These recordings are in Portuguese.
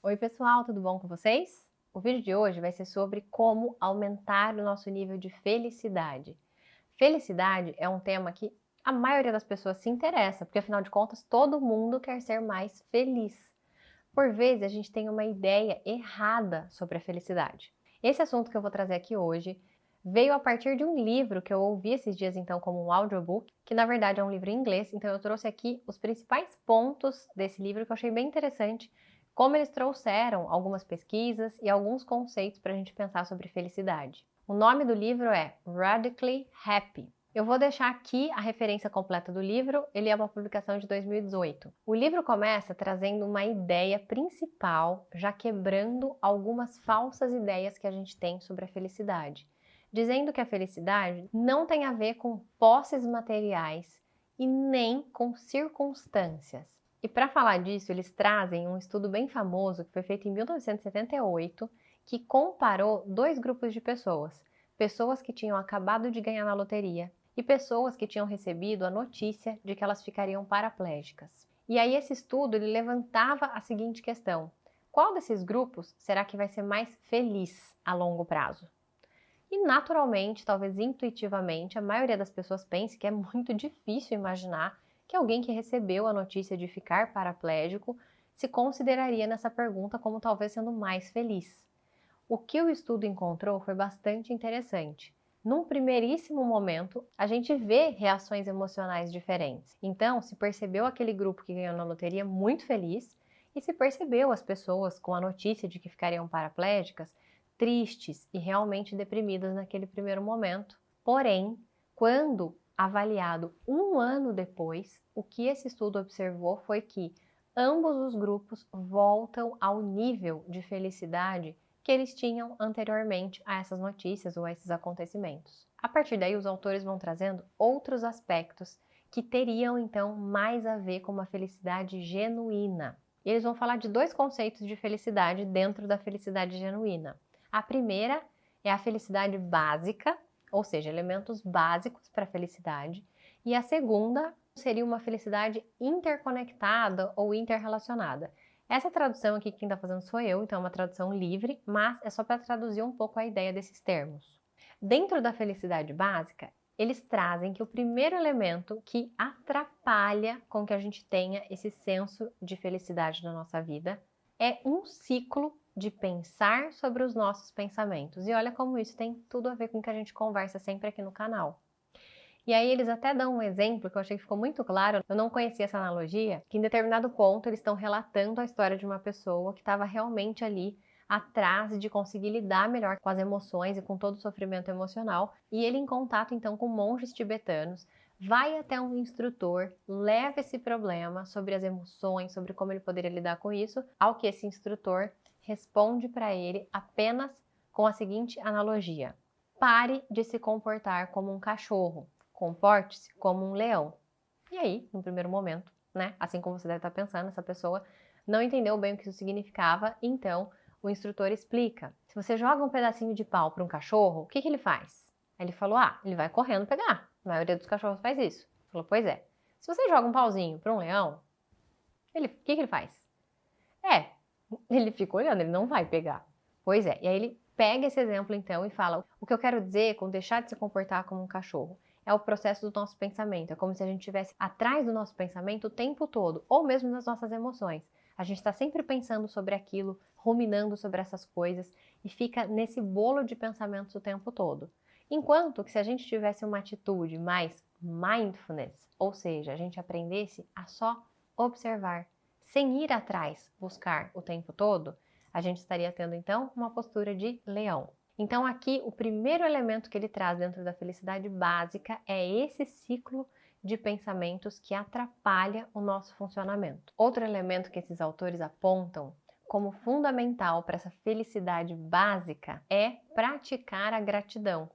Oi pessoal, tudo bom com vocês? O vídeo de hoje vai ser sobre como aumentar o nosso nível de felicidade. Felicidade é um tema que a maioria das pessoas se interessa, porque afinal de contas todo mundo quer ser mais feliz. Por vezes a gente tem uma ideia errada sobre a felicidade. Esse assunto que eu vou trazer aqui hoje veio a partir de um livro que eu ouvi esses dias então como um audiobook, que na verdade é um livro em inglês, então eu trouxe aqui os principais pontos desse livro que eu achei bem interessante, como eles trouxeram algumas pesquisas e alguns conceitos para a gente pensar sobre felicidade. O nome do livro é Radically Happy. Eu vou deixar aqui a referência completa do livro, ele é uma publicação de 2018. O livro começa trazendo uma ideia principal, já quebrando algumas falsas ideias que a gente tem sobre a felicidade, dizendo que a felicidade não tem a ver com posses materiais e nem com circunstâncias. E para falar disso, eles trazem um estudo bem famoso que foi feito em 1978, que comparou dois grupos de pessoas. Pessoas que tinham acabado de ganhar na loteria e pessoas que tinham recebido a notícia de que elas ficariam paraplégicas. E aí esse estudo ele levantava a seguinte questão: qual desses grupos será que vai ser mais feliz a longo prazo? E naturalmente, talvez intuitivamente, a maioria das pessoas pense que é muito difícil imaginar que alguém que recebeu a notícia de ficar paraplégico se consideraria nessa pergunta como talvez sendo mais feliz. O que o estudo encontrou foi bastante interessante. Num primeiríssimo momento, a gente vê reações emocionais diferentes. Então, se percebeu aquele grupo que ganhou na loteria muito feliz e se percebeu as pessoas com a notícia de que ficariam paraplégicas tristes e realmente deprimidas naquele primeiro momento. Porém, quando avaliado um ano depois, o que esse estudo observou foi que ambos os grupos voltam ao nível de felicidade que eles tinham anteriormente a essas notícias ou a esses acontecimentos. A partir daí, os autores vão trazendo outros aspectos que teriam então mais a ver com uma felicidade genuína. E eles vão falar de dois conceitos de felicidade dentro da felicidade genuína. A primeira é a felicidade básica, ou seja, elementos básicos para a felicidade, e a segunda seria uma felicidade interconectada ou interrelacionada. Essa tradução aqui quem está fazendo sou eu, então é uma tradução livre, mas é só para traduzir um pouco a ideia desses termos. Dentro da felicidade básica, eles trazem que o primeiro elemento que atrapalha com que a gente tenha esse senso de felicidade na nossa vida é um ciclo de pensar sobre os nossos pensamentos. E olha como isso tem tudo a ver com o que a gente conversa sempre aqui no canal. E aí eles até dão um exemplo que eu achei que ficou muito claro, eu não conhecia essa analogia, que em determinado ponto eles estão relatando a história de uma pessoa que estava realmente ali atrás de conseguir lidar melhor com as emoções e com todo o sofrimento emocional, e ele em contato então com monges tibetanos, vai até um instrutor, leva esse problema sobre as emoções, sobre como ele poderia lidar com isso, ao que esse instrutor responde para ele apenas com a seguinte analogia: pare de se comportar como um cachorro, comporte-se como um leão. E aí, no primeiro momento, né, assim como você deve estar pensando, essa pessoa não entendeu bem o que isso significava, então o instrutor explica. Se você joga um pedacinho de pau para um cachorro, o que ele faz? Ele falou, ele vai correndo pegar. A maioria dos cachorros faz isso. Ele falou, pois é. Se você joga um pauzinho para um leão, o que ele faz? É, ele fica olhando, ele não vai pegar. Pois é, e aí ele pega esse exemplo então e fala: o que eu quero dizer com deixar de se comportar como um cachorro é o processo do nosso pensamento. É como se a gente estivesse atrás do nosso pensamento o tempo todo, ou mesmo nas nossas emoções. A gente está sempre pensando sobre aquilo, ruminando sobre essas coisas e fica nesse bolo de pensamentos o tempo todo. Enquanto que se a gente tivesse uma atitude mais mindfulness, ou seja, a gente aprendesse a só observar, sem ir atrás, buscar o tempo todo, a gente estaria tendo então uma postura de leão. Então aqui o primeiro elemento que ele traz dentro da felicidade básica é esse ciclo de pensamentos que atrapalha o nosso funcionamento. Outro elemento que esses autores apontam como fundamental para essa felicidade básica é praticar a gratidão.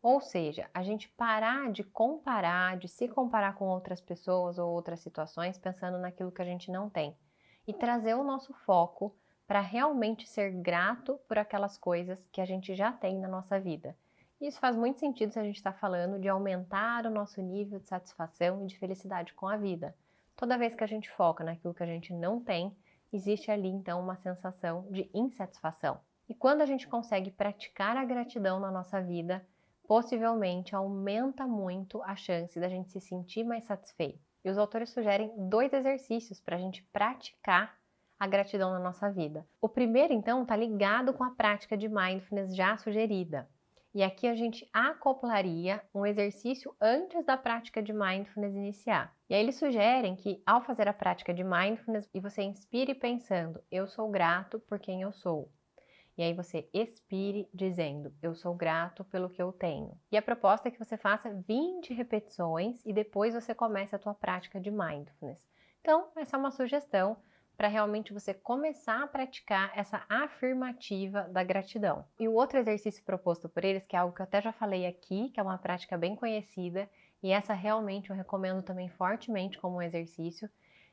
Ou seja, a gente parar de comparar, de se comparar com outras pessoas ou outras situações pensando naquilo que a gente não tem e trazer o nosso foco para realmente ser grato por aquelas coisas que a gente já tem na nossa vida. Isso faz muito sentido se a gente está falando de aumentar o nosso nível de satisfação e de felicidade com a vida. Toda vez que a gente foca naquilo que a gente não tem, existe ali então uma sensação de insatisfação. E quando a gente consegue praticar a gratidão na nossa vida, possivelmente aumenta muito a chance da gente se sentir mais satisfeito. E os autores sugerem 2 exercícios para a gente praticar a gratidão na nossa vida. O primeiro, então, está ligado com a prática de mindfulness já sugerida. E aqui a gente acoplaria um exercício antes da prática de mindfulness iniciar. E aí eles sugerem que ao fazer a prática de mindfulness, e você inspire pensando, eu sou grato por quem eu sou. E aí você expire dizendo, eu sou grato pelo que eu tenho. E a proposta é que você faça 20 repetições e depois você comece a tua prática de mindfulness. Então, essa é uma sugestão para realmente você começar a praticar essa afirmativa da gratidão. E o outro exercício proposto por eles, que é algo que eu até já falei aqui, que é uma prática bem conhecida, e essa realmente eu recomendo também fortemente como um exercício,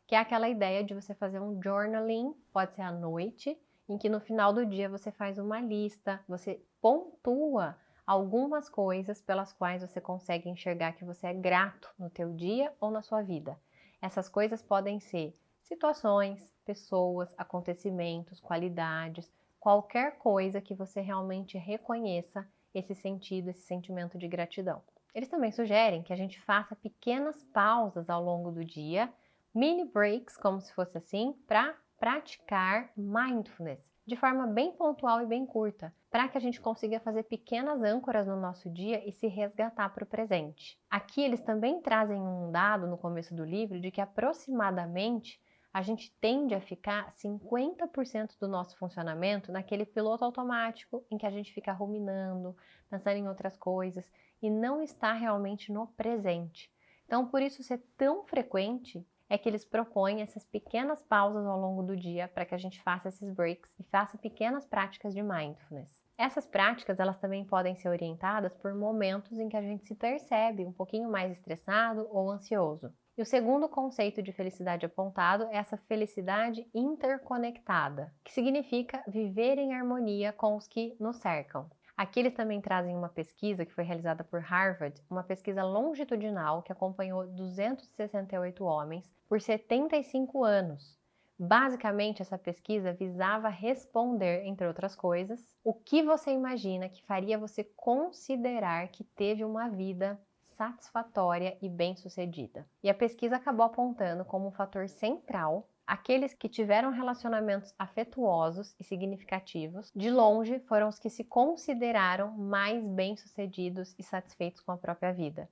que é aquela ideia de você fazer um journaling, pode ser à noite, em que no final do dia você faz uma lista, você pontua algumas coisas pelas quais você consegue enxergar que você é grato no teu dia ou na sua vida. Essas coisas podem ser situações, pessoas, acontecimentos, qualidades, qualquer coisa que você realmente reconheça esse sentido, esse sentimento de gratidão. Eles também sugerem que a gente faça pequenas pausas ao longo do dia, mini breaks, como se fosse assim, para praticar mindfulness de forma bem pontual e bem curta, para que a gente consiga fazer pequenas âncoras no nosso dia e se resgatar para o presente. Aqui eles também trazem um dado no começo do livro de que aproximadamente a gente tende a ficar 50% do nosso funcionamento naquele piloto automático em que a gente fica ruminando, pensando em outras coisas e não está realmente no presente. Então, por isso ser tão frequente, é que eles propõem essas pequenas pausas ao longo do dia para que a gente faça esses breaks e faça pequenas práticas de mindfulness. Essas práticas, elas também podem ser orientadas por momentos em que a gente se percebe um pouquinho mais estressado ou ansioso. E o segundo conceito de felicidade apontado é essa felicidade interconectada, que significa viver em harmonia com os que nos cercam. Aqui eles também trazem uma pesquisa que foi realizada por Harvard, uma pesquisa longitudinal que acompanhou 268 homens por 75 anos. Basicamente, essa pesquisa visava responder, entre outras coisas, o que você imagina que faria você considerar que teve uma vida satisfatória e bem-sucedida. E a pesquisa acabou apontando como um fator central aqueles que tiveram relacionamentos afetuosos e significativos, de longe, foram os que se consideraram mais bem-sucedidos e satisfeitos com a própria vida.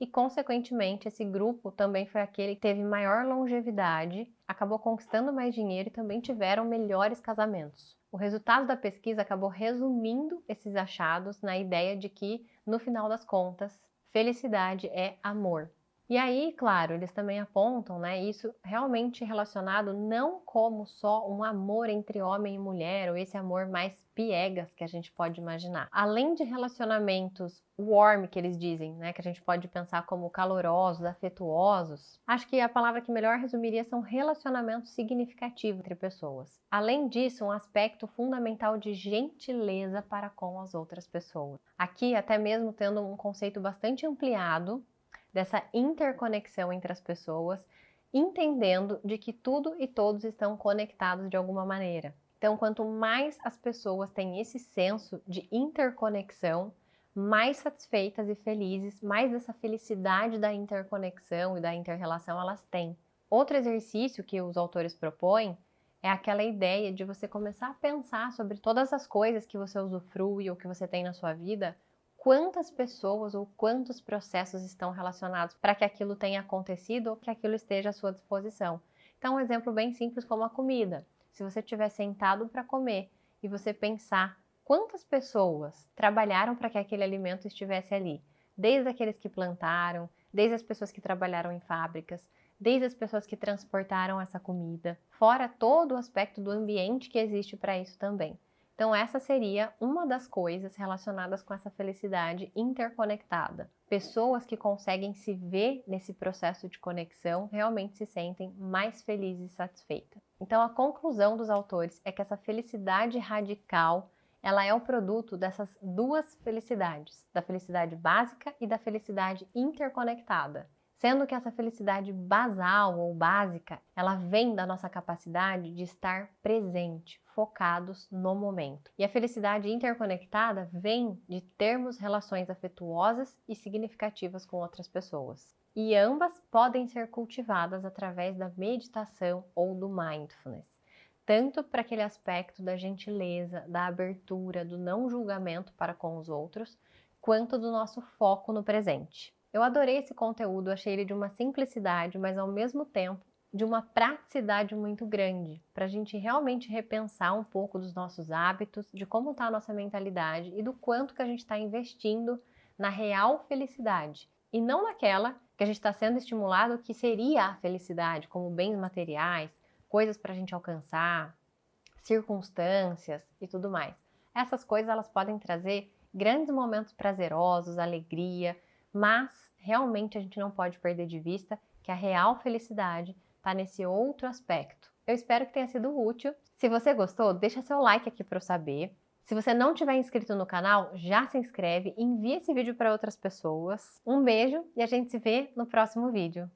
E, consequentemente, esse grupo também foi aquele que teve maior longevidade, acabou conquistando mais dinheiro e também tiveram melhores casamentos. O resultado da pesquisa acabou resumindo esses achados na ideia de que, no final das contas, felicidade é amor. E aí, claro, eles também apontam, isso realmente relacionado não como só um amor entre homem e mulher, ou esse amor mais piegas que a gente pode imaginar. Além de relacionamentos warm, que eles dizem, que a gente pode pensar como calorosos, afetuosos, acho que a palavra que melhor resumiria são relacionamentos significativos entre pessoas. Além disso, um aspecto fundamental de gentileza para com as outras pessoas. Aqui, até mesmo tendo um conceito bastante ampliado, dessa interconexão entre as pessoas, entendendo de que tudo e todos estão conectados de alguma maneira. Então, quanto mais as pessoas têm esse senso de interconexão, mais satisfeitas e felizes, mais dessa felicidade da interconexão e da interrelação elas têm. Outro exercício que os autores propõem é aquela ideia de você começar a pensar sobre todas as coisas que você usufrui ou que você tem na sua vida, quantas pessoas ou quantos processos estão relacionados para que aquilo tenha acontecido ou que aquilo esteja à sua disposição. Então, um exemplo bem simples como a comida. Se você estiver sentado para comer e você pensar quantas pessoas trabalharam para que aquele alimento estivesse ali, desde aqueles que plantaram, desde as pessoas que trabalharam em fábricas, desde as pessoas que transportaram essa comida, fora todo o aspecto do ambiente que existe para isso também. Então, essa seria uma das coisas relacionadas com essa felicidade interconectada. Pessoas que conseguem se ver nesse processo de conexão realmente se sentem mais felizes e satisfeitas. Então, a conclusão dos autores é que essa felicidade radical, ela é o produto dessas duas felicidades, da felicidade básica e da felicidade interconectada. Sendo que essa felicidade basal ou básica, ela vem da nossa capacidade de estar presente, focados no momento. E a felicidade interconectada vem de termos relações afetuosas e significativas com outras pessoas. E ambas podem ser cultivadas através da meditação ou do mindfulness, tanto para aquele aspecto da gentileza, da abertura, do não julgamento para com os outros, quanto do nosso foco no presente. Eu adorei esse conteúdo, achei ele de uma simplicidade, mas ao mesmo tempo de uma praticidade muito grande, para a gente realmente repensar um pouco dos nossos hábitos, de como está a nossa mentalidade e do quanto que a gente está investindo na real felicidade, e não naquela que a gente está sendo estimulado que seria a felicidade, como bens materiais, coisas para a gente alcançar, circunstâncias e tudo mais. Essas coisas elas podem trazer grandes momentos prazerosos, alegria, mas realmente a gente não pode perder de vista que a real felicidade está nesse outro aspecto. Eu espero que tenha sido útil. Se você gostou, deixa seu like aqui para eu saber. Se você não tiver inscrito no canal, já se inscreve e envia esse vídeo para outras pessoas. Um beijo e a gente se vê no próximo vídeo.